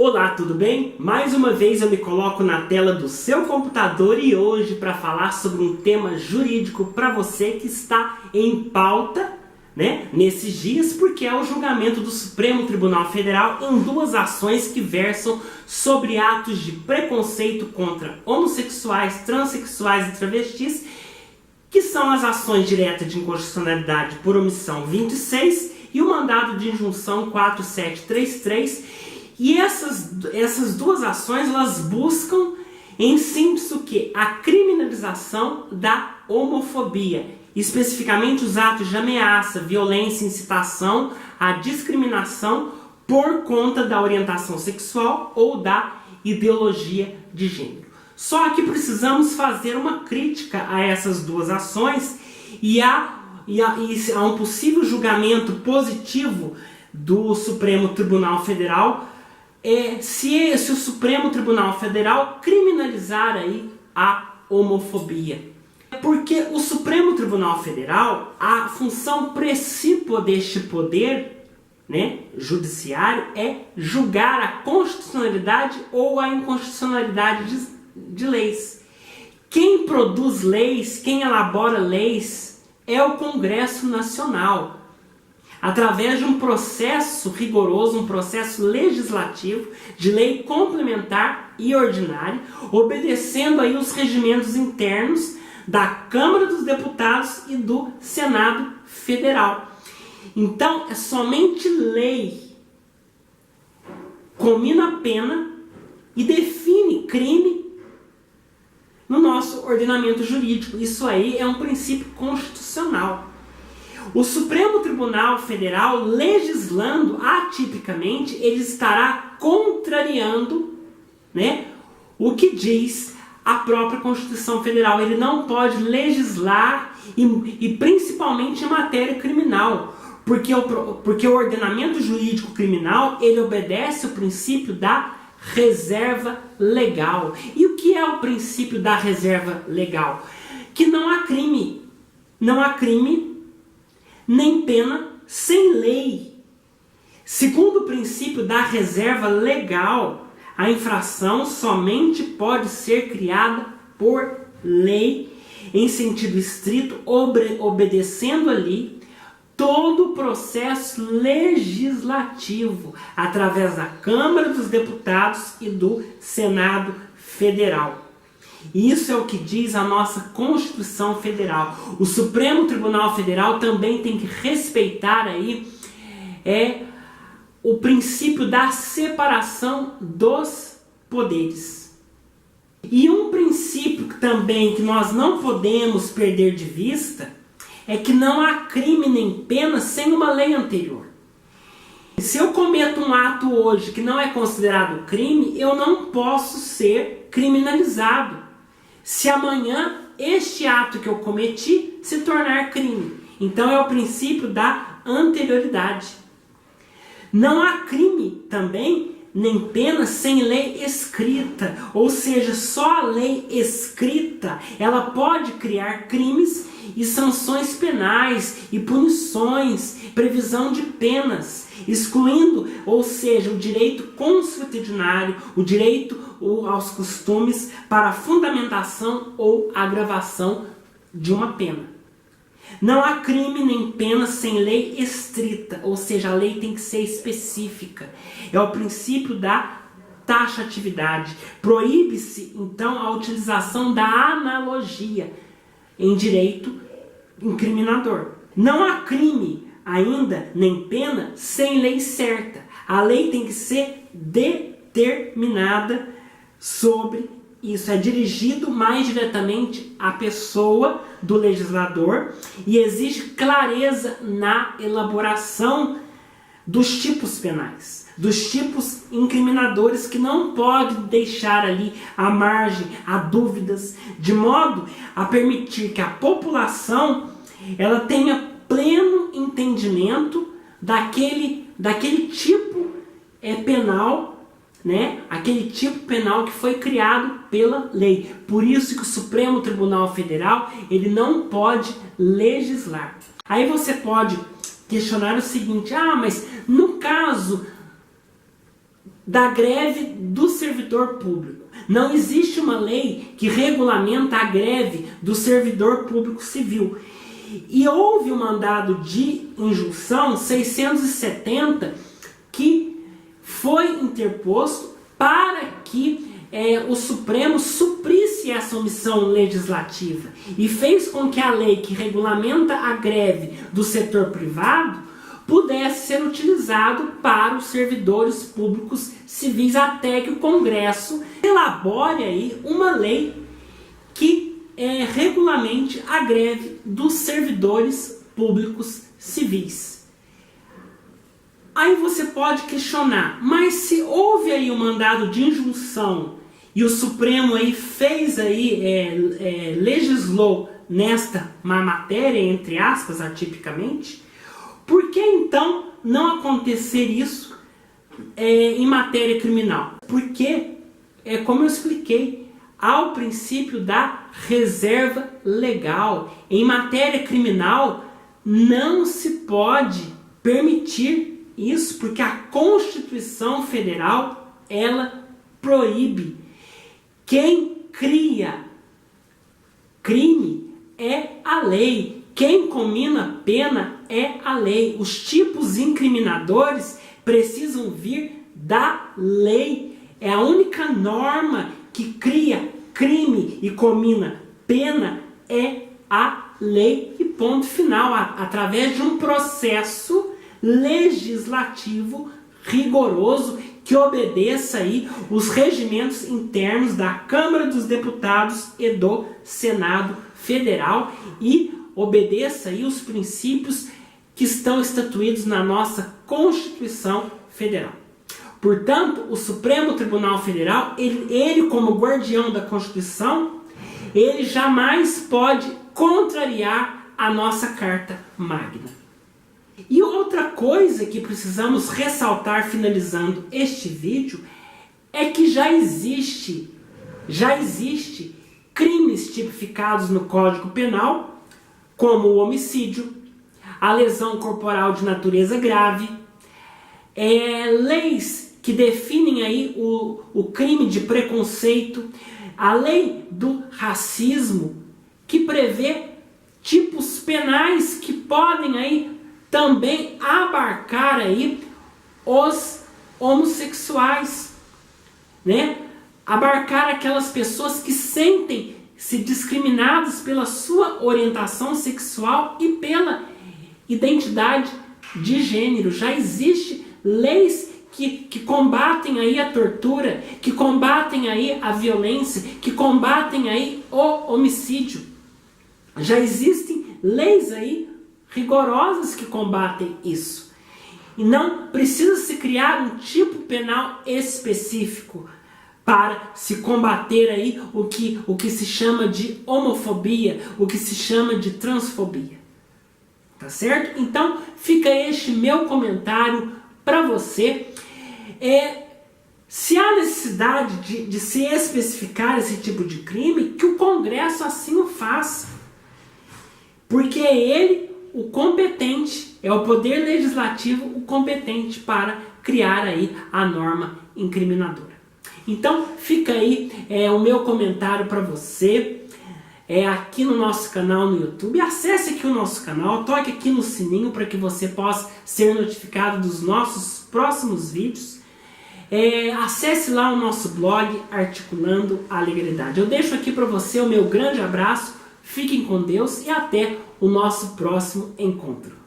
Olá, tudo bem? Mais uma vez eu me coloco na tela do seu computador e hoje para falar sobre um tema jurídico para você que está em pauta, nesses dias, porque é o julgamento do Supremo Tribunal Federal em duas ações que versam sobre atos de preconceito contra homossexuais, transexuais e travestis, que são as ações diretas de inconstitucionalidade por omissão 26 e o mandado de injunção 4733. E essas duas ações, elas buscam, em síntese, o quê? A criminalização da homofobia, especificamente os atos de ameaça, violência, incitação à discriminação por conta da orientação sexual ou da ideologia de gênero. Só que precisamos fazer uma crítica a essas duas ações e a um possível julgamento positivo do Supremo Tribunal Federal, se o Supremo Tribunal Federal criminalizar aí a homofobia. Porque o Supremo Tribunal Federal, a função principal deste poder judiciário é julgar a constitucionalidade ou a inconstitucionalidade de leis. Quem produz leis, quem elabora leis é o Congresso Nacional, através de um processo rigoroso, um processo legislativo de lei complementar e ordinária, obedecendo aí os regimentos internos da Câmara dos Deputados e do Senado Federal. Então, é somente lei comina a pena e define crime no nosso ordenamento jurídico. Isso aí é um princípio constitucional. O Supremo Tribunal Federal, legislando atipicamente, ele estará contrariando o que diz a própria Constituição Federal. Ele não pode legislar, e principalmente em matéria criminal, porque o ordenamento jurídico criminal, ele obedece o princípio da reserva legal. E o que é o princípio da reserva legal? Que não há crime nem pena sem lei. Segundo o princípio da reserva legal, a infração somente pode ser criada por lei, em sentido estrito, obedecendo ali todo o processo legislativo, através da Câmara dos Deputados e do Senado Federal. Isso é o que diz a nossa Constituição Federal. O Supremo Tribunal Federal também tem que respeitar aí o princípio da separação dos poderes. E um princípio também que nós não podemos perder de vista é que não há crime nem pena sem uma lei anterior. Se eu cometo um ato hoje que não é considerado crime, eu não posso ser criminalizado se amanhã este ato que eu cometi se tornar crime. Então é o princípio da anterioridade. Não há crime também, nem pena, sem lei escrita. Ou seja, só a lei escrita, ela pode criar crimes e sanções penais e punições, previsão de penas, excluindo, ou seja, o direito consuetudinário, o direito aos costumes para a fundamentação ou agravação de uma pena. Não há crime nem pena sem lei estrita, ou seja, a lei tem que ser específica. É o princípio da taxatividade. Proíbe-se, então, a utilização da analogia em direito incriminador. Não há crime ainda, nem pena, sem lei certa. A lei tem que ser determinada sobre isso. É dirigido mais diretamente à pessoa do legislador e exige clareza na elaboração dos tipos penais, dos tipos incriminadores, que não pode deixar ali à margem, a dúvidas, de modo a permitir que a população ela tenha pleno entendimento daquele tipo penal, aquele tipo penal que foi criado pela lei. Por isso que o Supremo Tribunal Federal, ele não pode legislar. Aí você pode questionar o seguinte: mas no caso da greve do servidor público. Não existe uma lei que regulamenta a greve do servidor público civil. E houve um mandado de injunção 670 que foi interposto para que o Supremo suprisse essa omissão legislativa e fez com que a lei que regulamenta a greve do setor privado pudesse ser utilizado para os servidores públicos civis até que o Congresso elabore aí uma lei que regulamente a greve dos servidores públicos civis. Aí você pode questionar, mas se houve aí um mandado de injunção e o Supremo aí fez aí, legislou nesta matéria, entre aspas, atipicamente, por que então não acontecer isso em matéria criminal? Porque, como eu expliquei, há o princípio da reserva legal. Em matéria criminal não se pode permitir isso, porque a Constituição Federal, ela proíbe. Quem cria crime é a lei. Quem comina pena é a lei. Os tipos incriminadores precisam vir da lei. É a única norma que cria crime e comina pena é a lei. E ponto final. Através de um processo legislativo rigoroso que obedeça aí os regimentos internos da Câmara dos Deputados e do Senado Federal e obedeça aí os princípios que estão estatuídos na nossa Constituição Federal. Portanto, o Supremo Tribunal Federal, ele como guardião da Constituição, ele jamais pode contrariar a nossa Carta Magna. E outra coisa que precisamos ressaltar finalizando este vídeo é que já existe crimes tipificados no Código Penal, como o homicídio, a lesão corporal de natureza grave, leis que definem aí o crime de preconceito, a lei do racismo, que prevê tipos penais que podem aí também abarcar aí os homossexuais, né? Abarcar aquelas pessoas que sentem-se discriminadas pela sua orientação sexual e pela identidade de gênero. Já existem leis que combatem aí a tortura, que combatem aí a violência, que combatem aí o homicídio. Já existem leis aí rigorosas que combatem isso. E não precisa se criar um tipo penal específico para se combater aí o que se chama de homofobia, o que se chama de transfobia. Tá certo? Então fica este meu comentário para você. Se há necessidade de se especificar esse tipo de crime, que o Congresso assim o faça. Porque é ele o competente, é o poder legislativo o competente para criar aí a norma incriminadora. Então fica aí o meu comentário para você, aqui no nosso canal no YouTube. Acesse aqui o nosso canal, toque aqui no sininho para que você possa ser notificado dos nossos próximos vídeos. Acesse lá o nosso blog Articulando a Legalidade. Eu deixo aqui para você o meu grande abraço, fiquem com Deus e até o nosso próximo encontro.